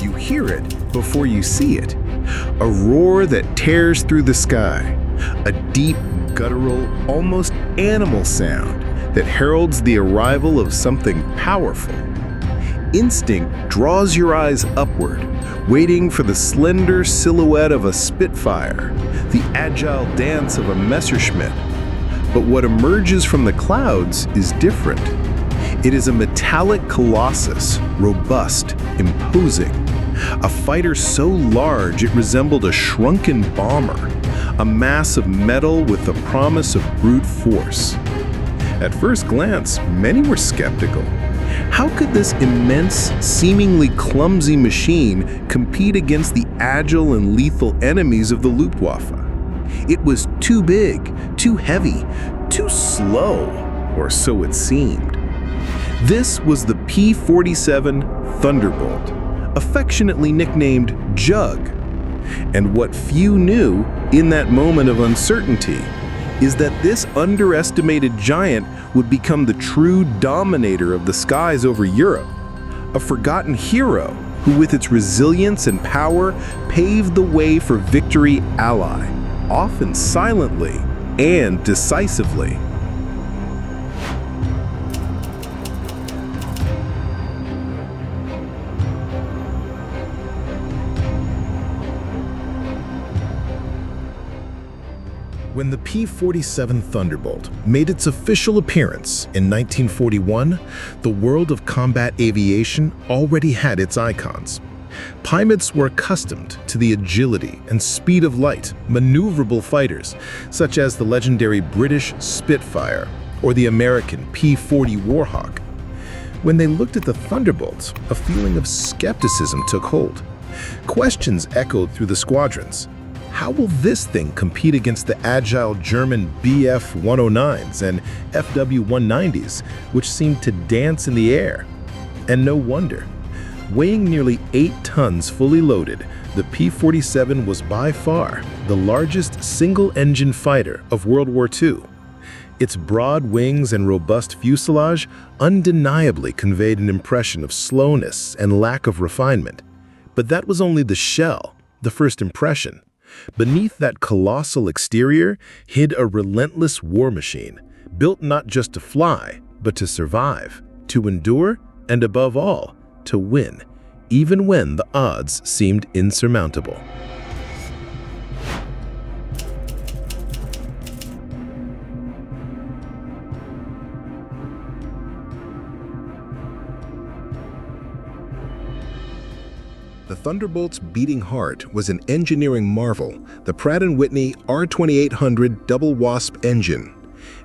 You hear it before you see it. A roar that tears through the sky. A deep, guttural, almost animal sound that heralds the arrival of something powerful. Instinct draws your eyes upward, waiting for the slender silhouette of a Spitfire, the agile dance of a Messerschmitt. But what emerges from the clouds is different. It is a metallic colossus, robust, imposing. A fighter so large it resembled a shrunken bomber, a mass of metal with the promise of brute force. At first glance, many were skeptical. How could this immense, seemingly clumsy machine compete against the agile and lethal enemies of the Luftwaffe? It was too big, too heavy, too slow, or so it seemed. This was the P-47 Thunderbolt, affectionately nicknamed Jug. And what few knew in that moment of uncertainty is that this underestimated giant would become the true dominator of the skies over Europe, a forgotten hero who, with its resilience and power, paved the way for victory ally, often silently and decisively. When the P-47 Thunderbolt made its official appearance in 1941, the world of combat aviation already had its icons. Pilots were accustomed to the agility and speed of light, maneuverable fighters, such as the legendary British Spitfire or the American P-40 Warhawk. When they looked at the Thunderbolt, a feeling of skepticism took hold. Questions echoed through the squadrons. How will this thing compete against the agile German Bf-109s and Fw-190s, which seemed to dance in the air? And no wonder. Weighing nearly 8 tons fully loaded, the P-47 was by far the largest single-engine fighter of World War II. Its broad wings and robust fuselage undeniably conveyed an impression of slowness and lack of refinement. But that was only the shell, the first impression. Beneath that colossal exterior hid a relentless war machine, built not just to fly, but to survive, to endure, and above all, to win, even when the odds seemed insurmountable. The Thunderbolt's beating heart was an engineering marvel, the Pratt & Whitney R2800 double wasp engine,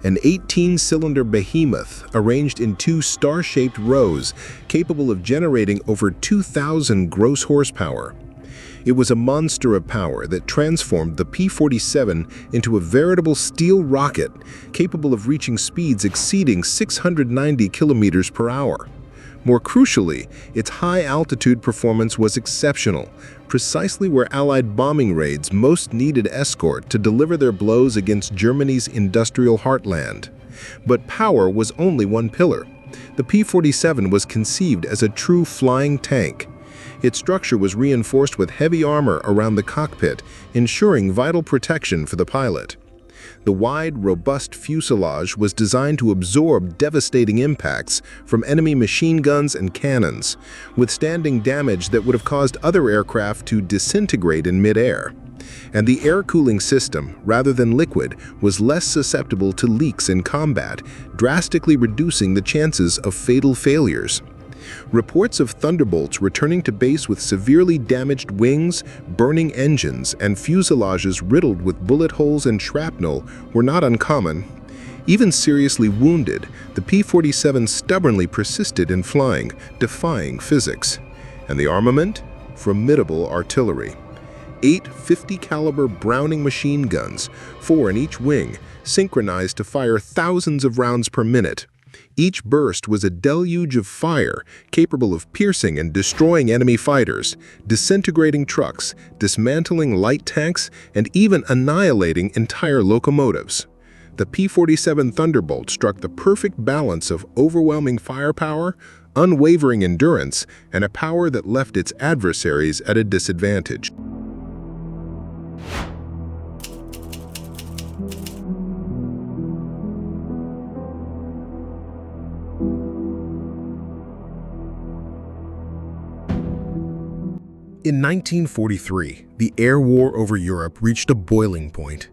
an 18-cylinder behemoth arranged in 2 star-shaped rows capable of generating over 2,000 gross horsepower. It was a monster of power that transformed the P-47 into a veritable steel rocket capable of reaching speeds exceeding 690 kilometers per hour. More crucially, its high-altitude performance was exceptional, precisely where Allied bombing raids most needed escort to deliver their blows against Germany's industrial heartland. But power was only one pillar. The P-47 was conceived as a true flying tank. Its structure was reinforced with heavy armor around the cockpit, ensuring vital protection for the pilot. The wide, robust fuselage was designed to absorb devastating impacts from enemy machine guns and cannons, withstanding damage that would have caused other aircraft to disintegrate in mid-air. And the air cooling system, rather than liquid, was less susceptible to leaks in combat, drastically reducing the chances of fatal failures. Reports of Thunderbolts returning to base with severely damaged wings, burning engines, and fuselages riddled with bullet holes and shrapnel were not uncommon. Even seriously wounded, the P-47 stubbornly persisted in flying, defying physics. And the armament? Formidable artillery. 8 50-caliber Browning machine guns, 4 in each wing, synchronized to fire thousands of rounds per minute. Each burst was a deluge of fire, capable of piercing and destroying enemy fighters, disintegrating trucks, dismantling light tanks, and even annihilating entire locomotives. The P-47 Thunderbolt struck the perfect balance of overwhelming firepower, unwavering endurance, and a power that left its adversaries at a disadvantage. In 1943, the air war over Europe reached a boiling point.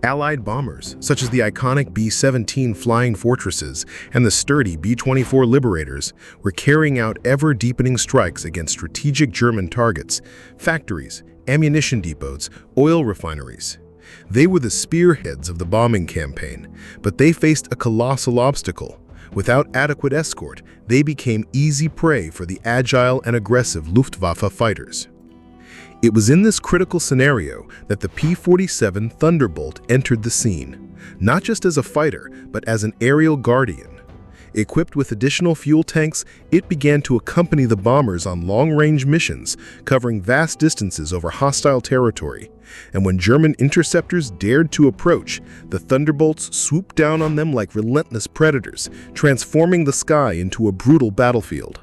Allied bombers, such as the iconic B-17 Flying Fortresses and the sturdy B-24 Liberators, were carrying out ever-deepening strikes against strategic German targets, factories, ammunition depots, oil refineries. They were the spearheads of the bombing campaign, but they faced a colossal obstacle. Without adequate escort, they became easy prey for the agile and aggressive Luftwaffe fighters. It was in this critical scenario that the P-47 Thunderbolt entered the scene, not just as a fighter, but as an aerial guardian. Equipped with additional fuel tanks, it began to accompany the bombers on long-range missions, covering vast distances over hostile territory. And when German interceptors dared to approach, the Thunderbolts swooped down on them like relentless predators, transforming the sky into a brutal battlefield.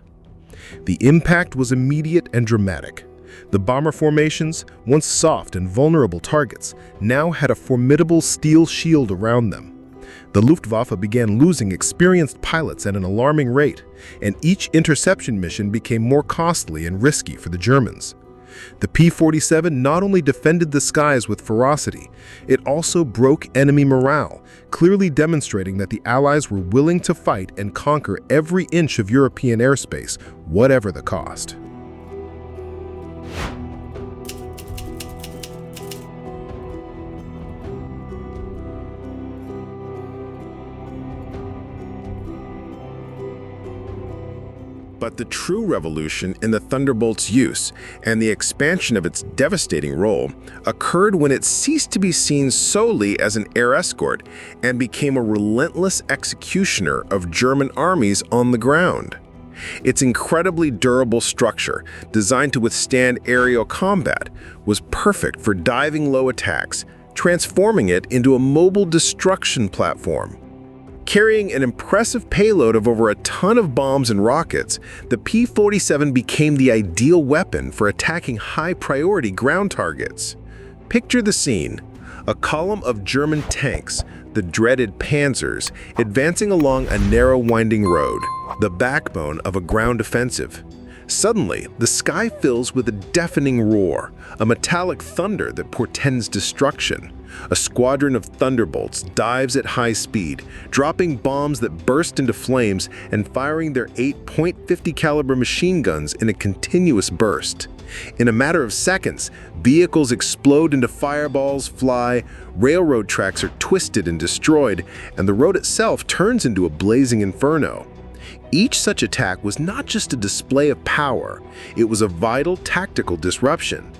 The impact was immediate and dramatic. The bomber formations, once soft and vulnerable targets, now had a formidable steel shield around them. The Luftwaffe began losing experienced pilots at an alarming rate, and each interception mission became more costly and risky for the Germans. The P-47 not only defended the skies with ferocity, it also broke enemy morale, clearly demonstrating that the Allies were willing to fight and conquer every inch of European airspace, whatever the cost. But the true revolution in the Thunderbolt's use and the expansion of its devastating role occurred when it ceased to be seen solely as an air escort and became a relentless executioner of German armies on the ground. Its incredibly durable structure, designed to withstand aerial combat, was perfect for diving low attacks, transforming it into a mobile destruction platform. Carrying an impressive payload of over a ton of bombs and rockets, the P-47 became the ideal weapon for attacking high-priority ground targets. Picture the scene: a column of German tanks, the dreaded Panzers, advancing along a narrow winding road, the backbone of a ground offensive. Suddenly, the sky fills with a deafening roar, a metallic thunder that portends destruction. A squadron of Thunderbolts dives at high speed, dropping bombs that burst into flames and firing their 8.50 caliber machine guns in a continuous burst. In a matter of seconds, vehicles explode into fireballs fly, railroad tracks are twisted and destroyed, and the road itself turns into a blazing inferno. Each such attack was not just a display of power, it was a vital tactical disruption.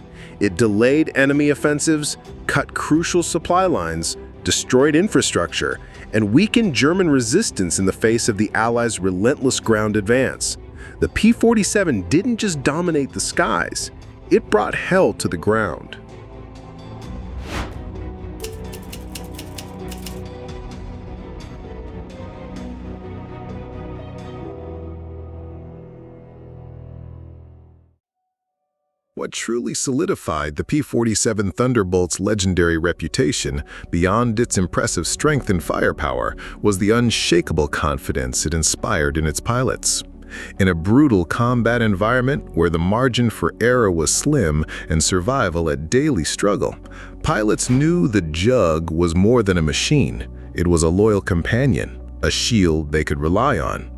It delayed enemy offensives, cut crucial supply lines, destroyed infrastructure, and weakened German resistance in the face of the Allies' relentless ground advance. The P-47 didn't just dominate the skies, it brought hell to the ground. What truly solidified the P-47 Thunderbolt's legendary reputation, beyond its impressive strength and firepower, was the unshakable confidence it inspired in its pilots. In a brutal combat environment where the margin for error was slim and survival a daily struggle, pilots knew the Jug was more than a machine. It was a loyal companion, a shield they could rely on.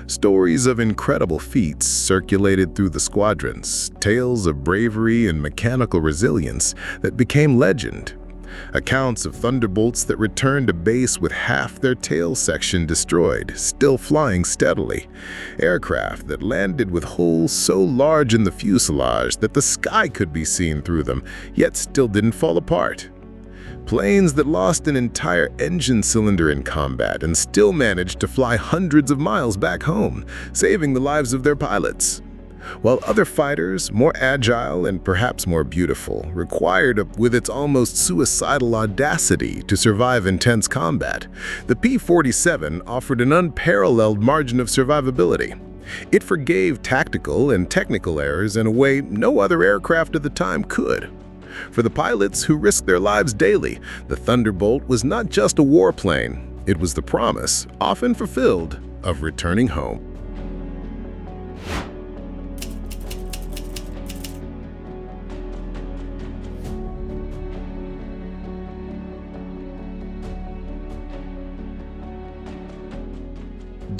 Stories of incredible feats circulated through the squadrons, tales of bravery and mechanical resilience that became legend. Accounts of Thunderbolts that returned to base with half their tail section destroyed, still flying steadily. Aircraft that landed with holes so large in the fuselage that the sky could be seen through them, yet still didn't fall apart. Planes that lost an entire engine cylinder in combat and still managed to fly hundreds of miles back home, saving the lives of their pilots. While other fighters, more agile and perhaps more beautiful, required with its almost suicidal audacity to survive intense combat, the P-47 offered an unparalleled margin of survivability. It forgave tactical and technical errors in a way no other aircraft of the time could. For the pilots who risked their lives daily, the Thunderbolt was not just a warplane, it was the promise, often fulfilled, of returning home.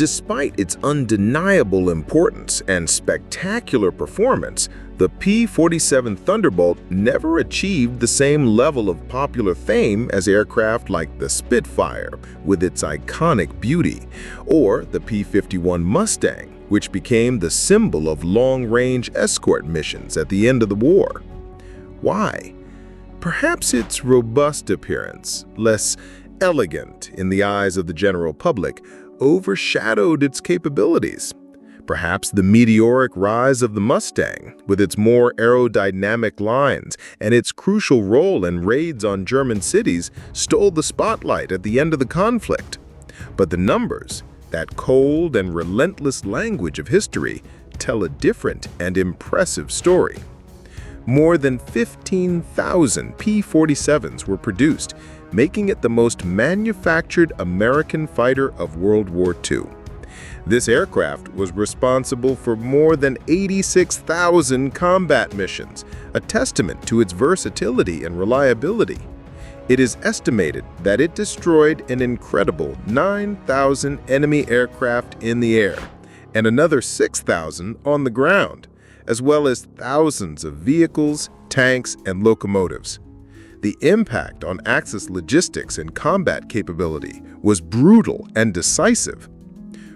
Despite its undeniable importance and spectacular performance, the P-47 Thunderbolt never achieved the same level of popular fame as aircraft like the Spitfire, with its iconic beauty, or the P-51 Mustang, which became the symbol of long-range escort missions at the end of the war. Why? Perhaps its robust appearance, less elegant in the eyes of the general public, overshadowed its capabilities. Perhaps the meteoric rise of the Mustang, with its more aerodynamic lines and its crucial role in raids on German cities, stole the spotlight at the end of the conflict. But the numbers, that cold and relentless language of history, tell a different and impressive story. More than 15,000 P-47s were produced, making it the most manufactured American fighter of World War II. This aircraft was responsible for more than 86,000 combat missions, a testament to its versatility and reliability. It is estimated that it destroyed an incredible 9,000 enemy aircraft in the air, and another 6,000 on the ground, as well as thousands of vehicles, tanks, and locomotives. The impact on Axis logistics and combat capability was brutal and decisive.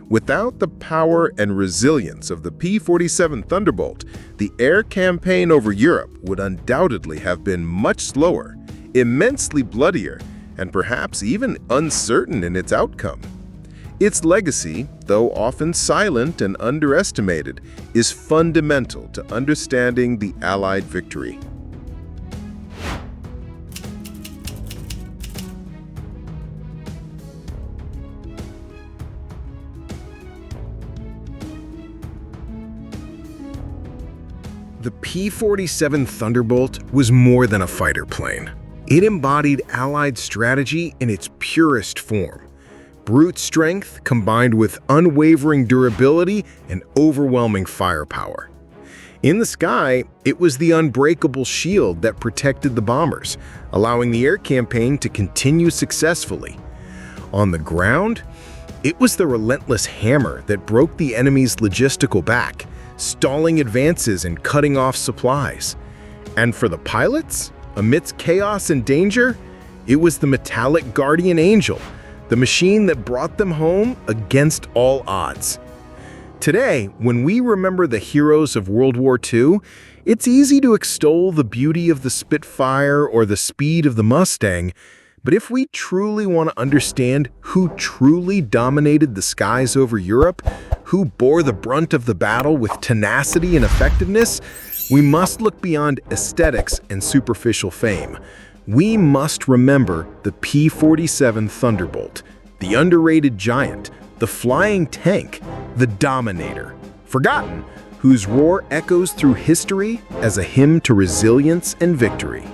Without the power and resilience of the P-47 Thunderbolt, the air campaign over Europe would undoubtedly have been much slower, immensely bloodier, and perhaps even uncertain in its outcome. Its legacy, though often silent and underestimated, is fundamental to understanding the Allied victory. The P-47 Thunderbolt was more than a fighter plane. It embodied Allied strategy in its purest form. Brute strength combined with unwavering durability and overwhelming firepower. In the sky, it was the unbreakable shield that protected the bombers, allowing the air campaign to continue successfully. On the ground, it was the relentless hammer that broke the enemy's logistical back, stalling advances and cutting off supplies. And for the pilots, amidst chaos and danger, it was the metallic guardian angel, the machine that brought them home against all odds. Today, when we remember the heroes of World War II, it's easy to extol the beauty of the Spitfire or the speed of the Mustang, but if we truly want to understand who truly dominated the skies over Europe, who bore the brunt of the battle with tenacity and effectiveness, we must look beyond aesthetics and superficial fame. We must remember the P-47 Thunderbolt, the underrated giant, the flying tank, the dominator, forgotten, whose roar echoes through history as a hymn to resilience and victory.